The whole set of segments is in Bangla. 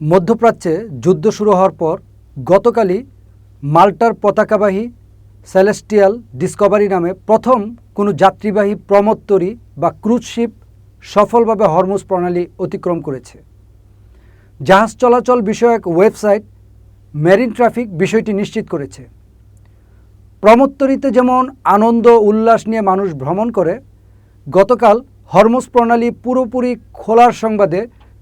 মধ্যপ্রাচ্যে যুদ্ধ শুরু হওয়ার পর গতকালই মাল্টার পতাকাবাহী সেলেস্টিয়াল ডিসকভারি নামে প্রথম কোনো যাত্রীবাহী প্রমোত্তরী বা ক্রুজ শিপ সফলভাবে হরমুজ প্রণালী অতিক্রম করেছে। জাহাজ চলাচল বিষয়ক ওয়েবসাইট মেরিন ট্রাফিক বিষয়টি নিশ্চিত করেছে। প্রমোত্তরীতে যেমন আনন্দ উল্লাস নিয়ে মানুষ ভ্রমণ করে, গতকাল হরমুজ প্রণালী পুরোপুরি খোলার সংবাদে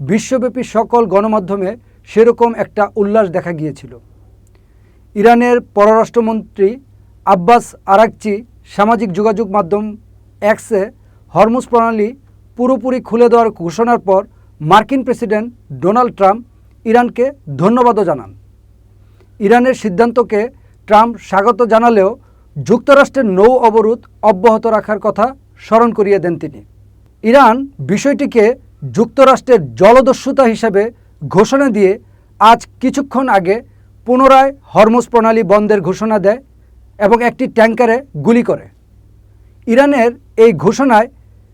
বিশ্বব্যাপী সকল গণমাধ্যমে সেরকম একটা উল্লাস দেখা গিয়েছিল। ইরানের পররাষ্ট্রমন্ত্রী আব্বাস আরাকচি সামাজিক যোগাযোগ মাধ্যম এক্সে হরমুজ প্রণালী পুরোপুরি খুলে দেওয়ার ঘোষণার পর মার্কিন প্রেসিডেন্ট ডোনাল্ড ট্রাম্প ইরানকে ধন্যবাদও জানান। ইরানের সিদ্ধান্তকে ট্রাম্প স্বাগত জানালেও যুক্তরাষ্ট্রের নৌ অবরোধ অব্যাহত রাখার কথা স্মরণ করিয়ে দেন তিনি। ইরান বিষয়টিকে যুক্তরাষ্ট্রের জলদস্যুতা হিসেবে ঘোষণা দিয়ে আজ কিছুক্ষণ আগে পুনরায় হরমুজ প্রণালী বন্ধের ঘোষণা দেয় এবং একটি ট্যাঙ্কারে গুলি করে। ইরানের এই ঘোষণায়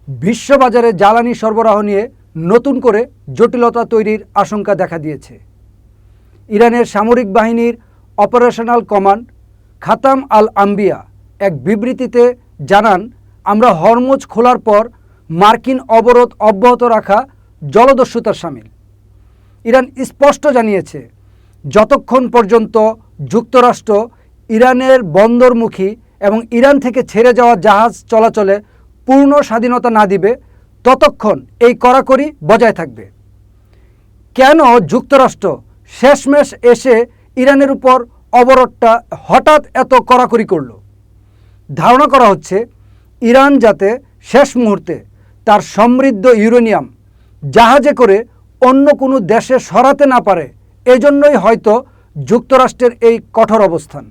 বিশ্ববাজারে জ্বালানি সরবরাহ নিয়ে নতুন করে জটিলতা তৈরির আশঙ্কা দেখা দিয়েছে। ইরানের সামরিক বাহিনীর অপারেশনাল কমান্ড খাতাম আল আম্বিয়া এক বিবৃতিতে জানান, আমরা হরমুজ খোলার পর মার্কিন অবরোধ অব্যাহত রাখা জলদস্যুতার শামিল। ইরান স্পষ্ট জানিয়েছে, যতক্ষণ পর্যন্ত যুক্তরাষ্ট্র ইরানের বন্দরমুখী এবং ইরান থেকে ছেড়ে যাওয়া জাহাজ চলাচলে পূর্ণ স্বাধীনতা না দিবে, ততক্ষণ এই কড়াকড়ি বজায় থাকবে। কেন যুক্তরাষ্ট্র শেষমেশ এসে ইরানের উপর অবরোধটা হঠাৎ এত কড়াকড়ি করল? ধারণা করা হচ্ছে ইরান যাতে শেষ মুহূর্তে তার সমৃদ্ধ ইউরেনিয়াম জাহাজে করে অন্য কোনো দেশে সরাতে না পারে, এজন্যই হয়তো যুক্তরাষ্ট্রের এই কঠোর অবস্থান।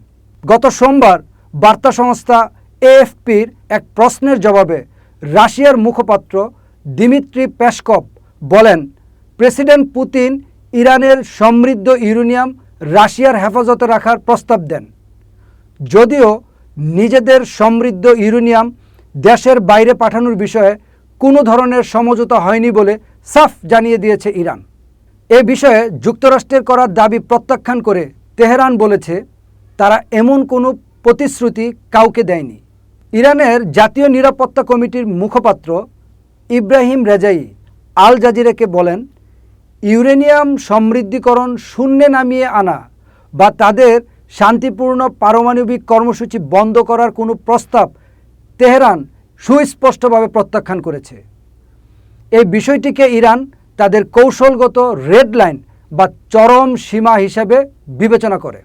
গত সোমবার বার্তা সংস্থা এএফপির এক প্রশ্নের জবাবে রাশিয়ার মুখপাত্র দিমিত্রি পেসকভ বলেন, প্রেসিডেন্ট পুতিন ইরানের সমৃদ্ধ ইউরেনিয়াম রাশিয়ার হেফাজতে রাখার প্রস্তাব দেন, যদিও নিজেদের সমৃদ্ধ ইউরেনিয়াম দেশের বাইরে পাঠানোর বিষয়ে কোনো ধরনের সমঝোতা হয়নি বলে সাফ জানিয়ে দিয়েছে ইরান। এ বিষয়ে যুক্তরাষ্ট্রের করা দাবি প্রত্যাখ্যান করে তেহরান বলেছে, তারা এমন কোনো প্রতিশ্রুতি কাউকে দেয়নি। ইরানের জাতীয় নিরাপত্তা কমিটির মুখপাত্র ইব্রাহিম রেজাই আল জাজিরাকে বলেন, ইউরেনিয়াম সমৃদ্ধিকরণ শূন্যে নামিয়ে আনা বা তাদের শান্তিপূর্ণ পারমাণবিক কর্মসূচি বন্ধ করার কোনো প্রস্তাব তেহরান সুস্পষ্টভাবে প্রত্যাখ্যান করেছে। এই বিষয়টিকে ইরান তাদের কৌশলগত রেড লাইন বা চরম সীমা হিসেবে বিবেচনা করে।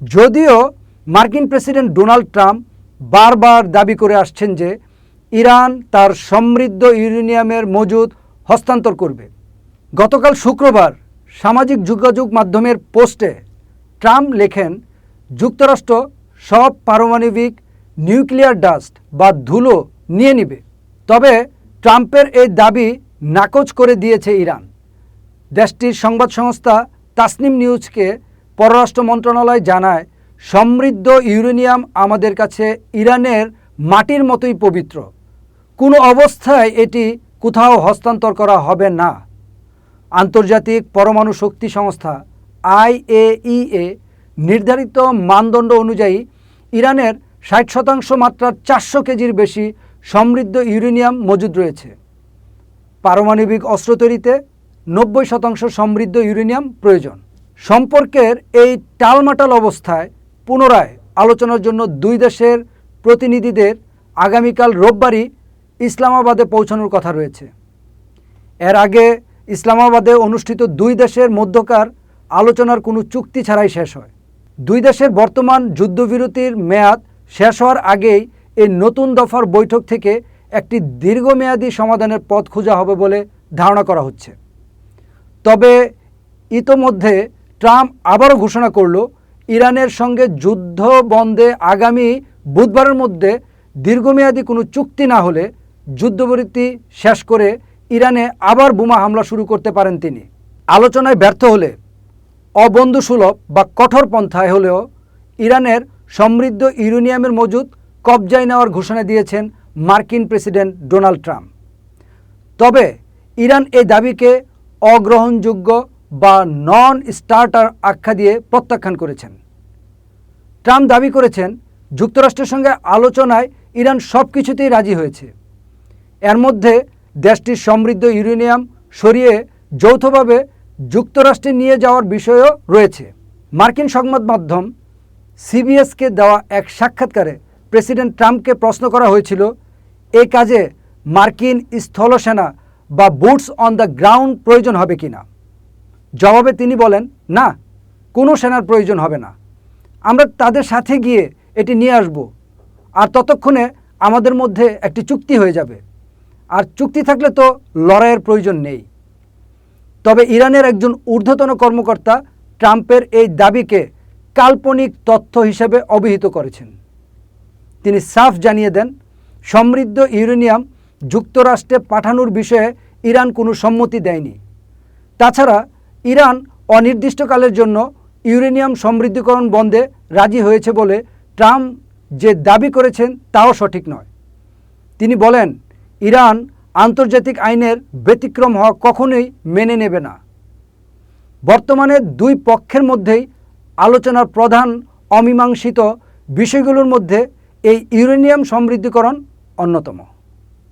যদিও মার্কিন প্রেসিডেন্ট ডোনাল্ড ট্রাম্প বারবার দাবি করে আসছেন যে ইরান তার সমৃদ্ধ ইউরেনিয়ামের মজুদ হস্তান্তর করবে। গতকাল শুক্রবার সামাজিক যোগাযোগ মাধ্যমের পোস্টে ট্রাম্প লেখেন, যুক্তরাষ্ট্র সব পারমাণবিক নিউক্লিয়ার ডাস্ট বা ধুলো নিয়ে নিবে। তবে ট্রাম্পের এই দাবি নাকচ করে দিয়েছে ইরান। দেশটির সংবাদ সংস্থা তাসনিম নিউজকে পররাষ্ট্র মন্ত্রণালয় জানায়, সমৃদ্ধ ইউরেনিয়াম আমাদের কাছে ইরানের মাটির মতোই পবিত্র, কোনো অবস্থায় এটি কোথাও হস্তান্তর করা হবে না। আন্তর্জাতিক পরমাণু শক্তি সংস্থা IAEA নির্ধারিত মানদণ্ড অনুযায়ী ইরানের 60% মাত্রার 400 কেজির বেশি সমৃদ্ধ ইউরেনিয়াম মজুদ রয়েছে। পারমাণবিক অস্ত্র তৈরিতে 90% সমৃদ্ধ ইউরেনিয়াম প্রয়োজন। সম্পর্কের এই টালমাটাল অবস্থায় পুনরায় আলোচনার জন্য দুই দেশের প্রতিনিধিদের আগামীকাল রোববারই ইসলামাবাদে পৌঁছানোর কথা রয়েছে। এর আগে ইসলামাবাদে অনুষ্ঠিত দুই দেশের মধ্যকার আলোচনার কোনো চুক্তি ছাড়াই শেষ হয়। দুই দেশের বর্তমান যুদ্ধবিরতির মেয়াদ শেষ হওয়ার আগেই এই নতুন দফার বৈঠক থেকে একটি দীর্ঘমেয়াদী সমাধানের পথ খোঁজা হবে বলে ধারণা করা হচ্ছে। তবে ইতোমধ্যে ট্রাম্প আবারও ঘোষণা করল, ইরানের সঙ্গে যুদ্ধ বন্ধে আগামী বুধবারের মধ্যে দীর্ঘমেয়াদী কোনো চুক্তি না হলে যুদ্ধবিরতি শেষ করে ইরানে আবার বোমা হামলা শুরু করতে পারেন তিনি। আলোচনায় ব্যর্থ হলে অবন্ধুসুলভ বা কঠোর পন্থায় হলেও ইরানের সমৃদ্ধ ইউরেনিয়ামের মজুদ কবজায় নেওয়ার ঘোষণা দিয়েছেন মার্কিন প্রেসিডেন্ট ডোনাল্ড ট্রাম্প। তবে ইরান এই দাবিকে অগ্রহণযোগ্য বা নন স্টার্টার আখ্যা দিয়ে প্রত্যাখ্যান করেছেন। ট্রাম্প দাবি করেছেন যুক্তরাষ্ট্রের সঙ্গে আলোচনায় ইরান সব কিছুতেই রাজি হয়েছে। এর মধ্যে দেশটির সমৃদ্ধ ইউরেনিয়াম সরিয়ে যৌথভাবে যুক্তরাষ্ট্রে নিয়ে যাওয়ার বিষয়ও রয়েছে। মার্কিন সংবাদ মাধ্যম সিবিএসকে দেওয়া এক সাক্ষাৎকারে প্রেসিডেন্ট ট্রাম্পকে প্রশ্ন করা হয়েছিল এই কাজে মার্কিন স্থলসেনা বা বুটস অন দ্য গ্রাউন্ড প্রয়োজন হবে কি না। জবাবে তিনি বলেন, না, কোনো সেনার প্রয়োজন হবে না, আমরা তাদের সাথে গিয়ে এটি নিয়ে আসব, আর ততক্ষণে আমাদের মধ্যে একটি চুক্তি হয়ে যাবে, আর চুক্তি থাকলে তো লড়াইয়ের প্রয়োজন নেই। তবে ইরানের একজন ঊর্ধ্বতন কর্মকর্তা ট্রাম্পের এই দাবিকে কাল্পনিক তথ্য হিসেবে অভিহিত করেছেন। তিনি সাফ জানিয়ে দেন, সমৃদ্ধ ইউরেনিয়াম যুক্তরাষ্ট্রে পাঠানোর বিষয়ে ইরান কোনো সম্মতি দেয়নি। তাছাড়া ইরান অনির্দিষ্টকালের জন্য ইউরেনিয়াম সমৃদ্ধকরণ বন্ধে রাজি হয়েছে বলে ট্রাম্প যে দাবি করেছেন তাও সঠিক নয়। তিনি বলেন, ইরান আন্তর্জাতিক আইনের ব্যতিক্রম হওয়া কখনোই মেনে নেবে না। বর্তমানে দুই পক্ষের মধ্যেই আলোচনার প্রধান অমীমাংসিত বিষয়গুলোর মধ্যে এই ইউরেনিয়াম সমৃদ্ধকরণ অন্যতম।